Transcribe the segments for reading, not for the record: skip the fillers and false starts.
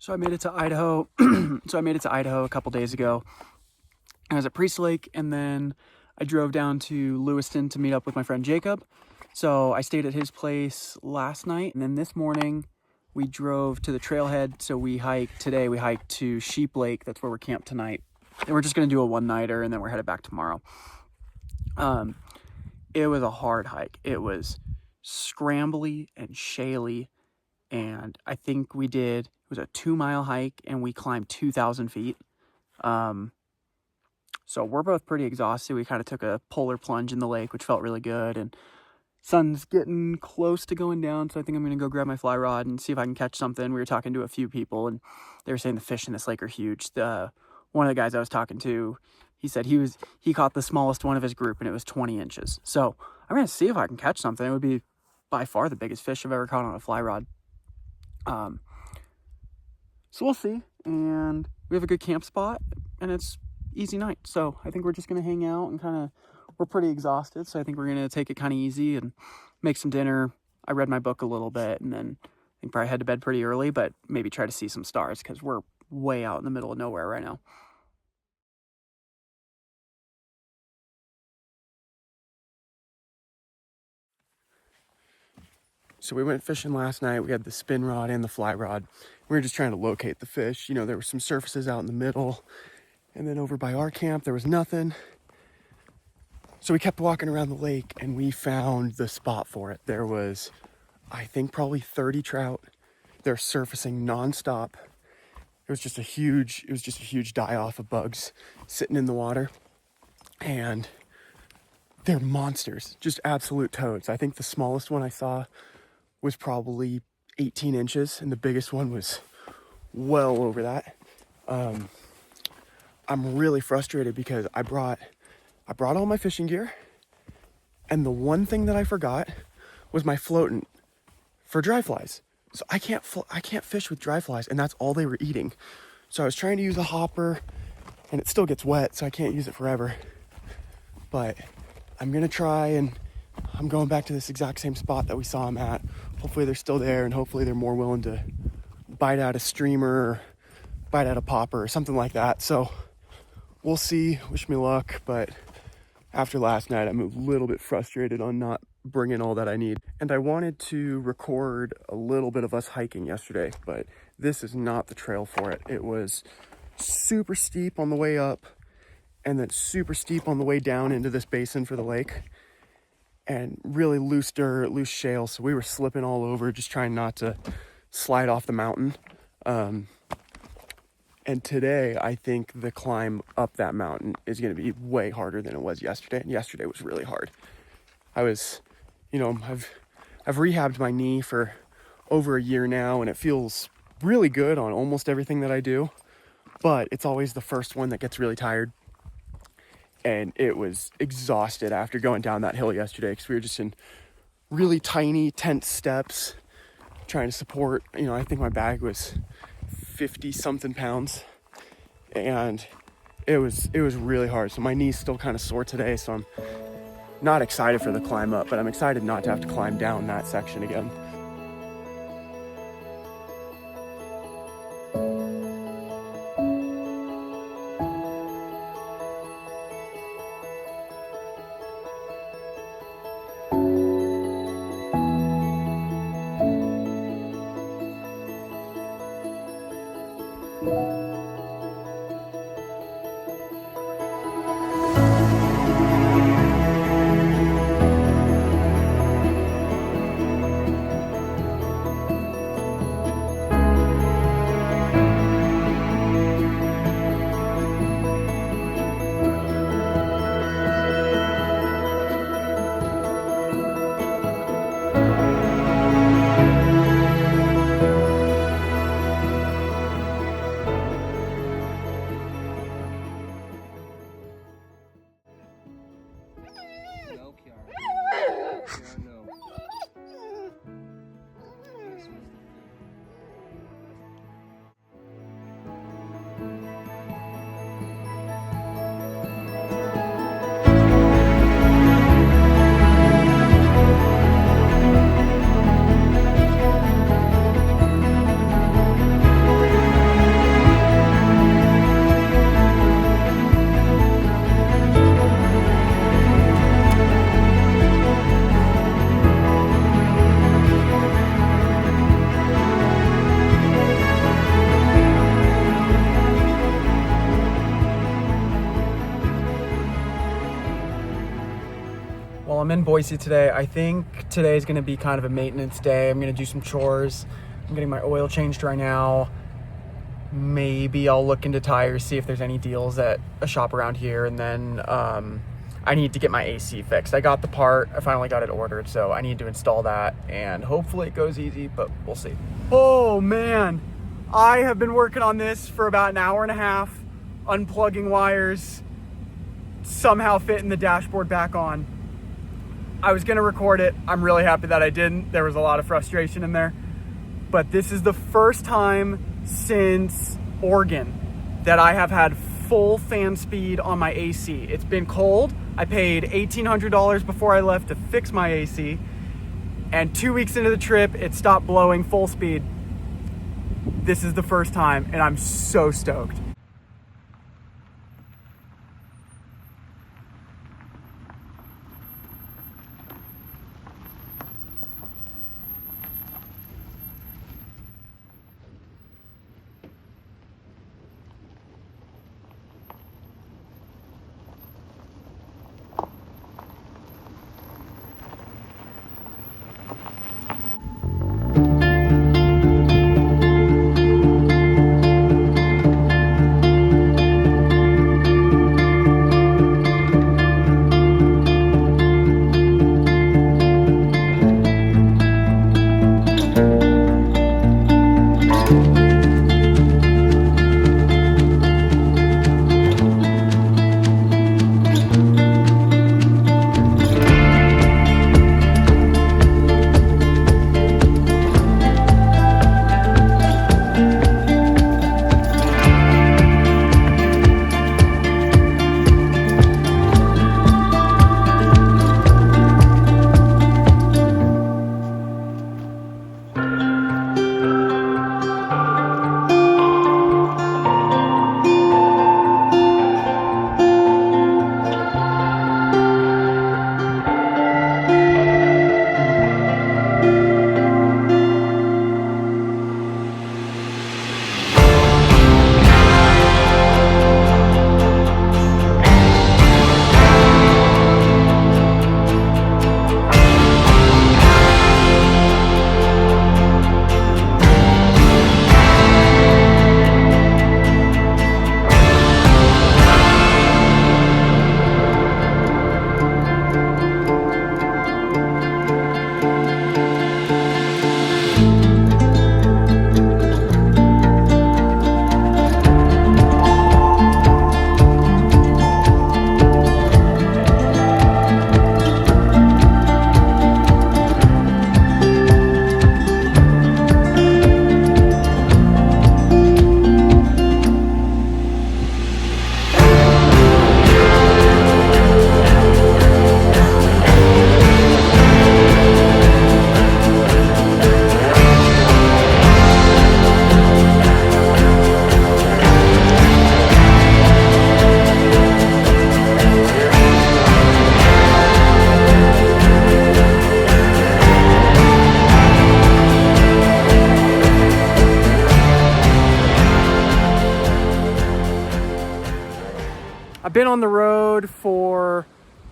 So I made it to Idaho. A couple days ago. I was at Priest Lake, and then I drove down to Lewiston to meet up with my friend Jacob. So I stayed at his place last night, and then this morning we drove to the trailhead. So we hiked to Sheep Lake. That's where we're camped tonight. And we're just gonna do a one-nighter, and then we're headed back tomorrow. It was a hard hike. It was scrambly and shaly, and I think it was a 2-mile hike, and we climbed 2,000 feet. So we're both pretty exhausted. We kind of took a polar plunge in the lake, which felt really good, and sun's getting close to going down, so I think I'm gonna go grab my fly rod and see if I can catch something. We were talking to a few people, and they were saying the fish in this lake are huge. One of the guys I was talking to, he said he caught the smallest one of his group, and it was 20 inches. So I'm gonna see if I can catch something. It would be by far the biggest fish I've ever caught on a fly rod. So we'll see, and we have a good camp spot, and it's easy night. So I think we're just gonna hang out and we're pretty exhausted, so I think we're gonna take it kind of easy and make some dinner. I read my book a little bit, and then I think probably head to bed pretty early, but maybe try to see some stars because we're way out in the middle of nowhere right now. So we went fishing last night. We had the spin rod and the fly rod. We were just trying to locate the fish. You know, there were some surfaces out in the middle, and then over by our camp, there was nothing. So we kept walking around the lake, and we found the spot for it. There was, I think, probably 30 trout. They're surfacing nonstop. It was just a huge die-off of bugs sitting in the water, and they're monsters, just absolute toads. I think the smallest one I saw was probably 18 inches, and the biggest one was well over that. I'm really frustrated because I brought all my fishing gear, and the one thing that I forgot was my floatant for dry flies. So I can't fish with dry flies, and that's all they were eating. So I was trying to use a hopper, and it still gets wet, so I can't use it forever. But I'm gonna try, and I'm going back to this exact same spot that we saw them at. Hopefully they're still there, and hopefully they're more willing to bite out a streamer or bite out a popper or something like that. So we'll see. Wish me luck. But after last night, I'm a little bit frustrated on not bringing all that I need. And I wanted to record a little bit of us hiking yesterday, but this is not the trail for it. It was super steep on the way up, and then super steep on the way down into this basin for the lake, and really loose dirt, loose shale. So we were slipping all over, just trying not to slide off the mountain. And today, I think the climb up that mountain is going to be way harder than it was yesterday. And yesterday was really hard. I've rehabbed my knee for over a year now, and it feels really good on almost everything that I do. But it's always the first one that gets really tired. And it was exhausted after going down that hill yesterday, because we were just in really tiny, tense steps trying to support, I think my bag was 50 something pounds, and it was really hard. So my knee's still kind of sore today, so I'm not excited for the climb up, but I'm excited not to have to climb down that section again. Boise today. I think today is going to be kind of a maintenance day. I'm going to do some chores. I'm getting my oil changed right now. Maybe I'll look into tires, see if there's any deals at a shop around here. And then I need to get my AC fixed. I got the part. I finally got it ordered, so I need to install that. And hopefully it goes easy, but we'll see. Oh, man. I have been working on this for about an hour and a half, unplugging wires, somehow fitting the dashboard back on. I was going to record it. I'm really happy that I didn't. There was a lot of frustration in there. But this is the first time since Oregon that I have had full fan speed on my AC. It's been cold. I paid $1,800 before I left to fix my AC. And 2 weeks into the trip, it stopped blowing full speed. This is the first time, and I'm so stoked. Been on the road for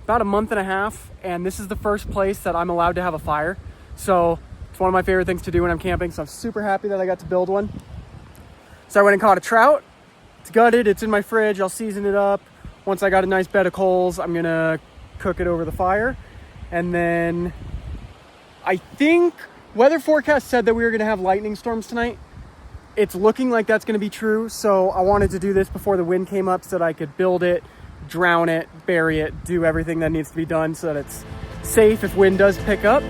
about a month and a half, and this is the first place that I'm allowed to have a fire. So it's one of my favorite things to do when I'm camping. So I'm super happy that I got to build one. So I went and caught a trout. It's gutted, it's in my fridge. I'll season it up. Once I got a nice bed of coals, I'm gonna cook it over the fire. And then I think weather forecast said that we were gonna have lightning storms tonight. It's looking like that's going to be true, so I wanted to do this before the wind came up so that I could build it, drown it, bury it, do everything that needs to be done so that it's safe if wind does pick up.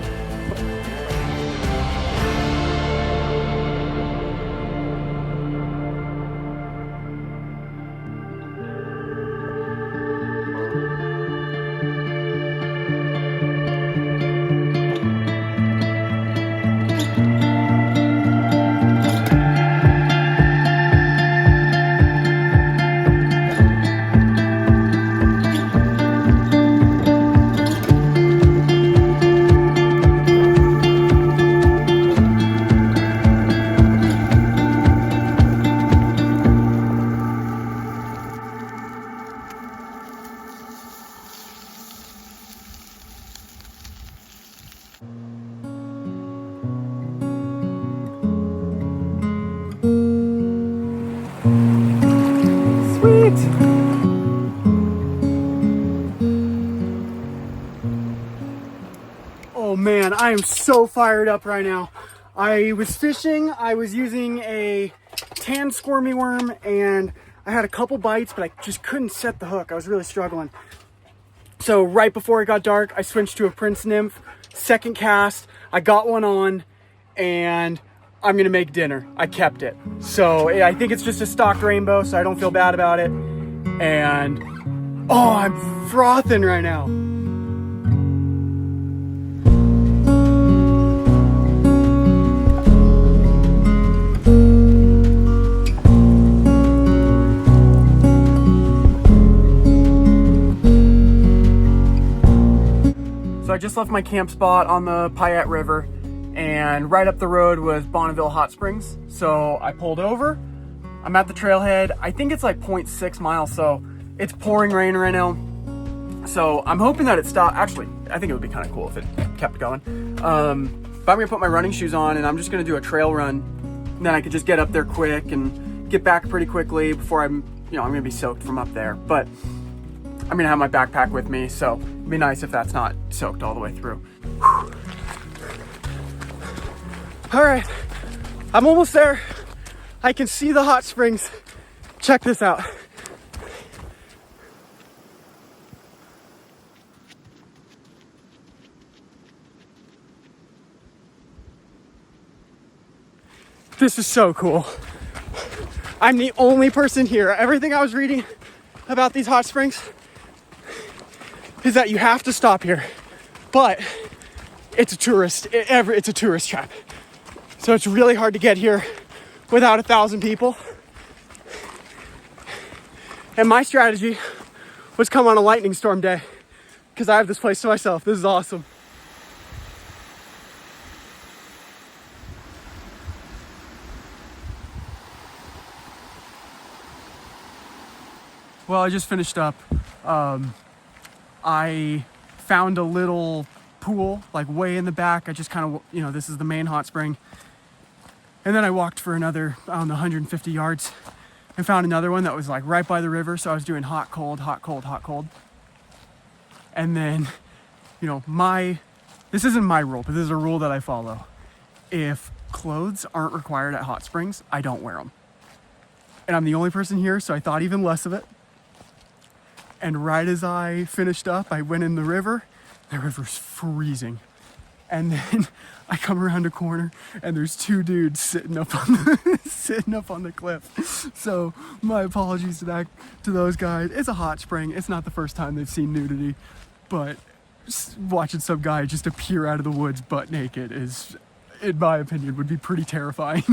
I am so fired up right now. I was fishing, I was using a tan squirmy worm, and I had a couple bites, but I just couldn't set the hook. I was really struggling. So right before it got dark, I switched to a Prince Nymph. Second cast, I got one on, and I'm gonna make dinner. I kept it. So I think it's just a stocked rainbow, so I don't feel bad about it. And oh, I'm frothing right now. So I just left my camp spot on the Payette River, and right up the road was Bonneville Hot Springs. So I pulled over. I'm at the trailhead. I think it's like 0.6 miles, so it's pouring rain right now. So I'm hoping that it stopped. Actually, I think it would be kind of cool if it kept going. But I'm gonna put my running shoes on, and I'm just gonna do a trail run. And then I could just get up there quick and get back pretty quickly before I'm gonna be soaked from up there. But I'm gonna have my backpack with me, so it'd be nice if that's not soaked all the way through. Whew. All right, I'm almost there. I can see the hot springs. Check this out. This is so cool. I'm the only person here. Everything I was reading about these hot springs is that you have to stop here, but it's a tourist trap. So it's really hard to get here without 1,000 people. And my strategy was come on a lightning storm day because I have this place to myself. This is awesome. Well, I just finished up. I found a little pool like way in the back. I just kind of, this is the main hot spring. And then I walked for another, 150 yards and found another one that was like right by the river. So I was doing hot, cold, hot, cold, hot, cold. And then, this isn't my rule, but this is a rule that I follow. If clothes aren't required at hot springs, I don't wear them. And I'm the only person here, so I thought even less of it. And right as I finished up, I went in the river. The river's freezing. And then I come around a corner and there's two dudes sitting up on the cliff. So my apologies to those guys. It's a hot spring. It's not the first time they've seen nudity, but watching some guy just appear out of the woods butt naked is, in my opinion, would be pretty terrifying.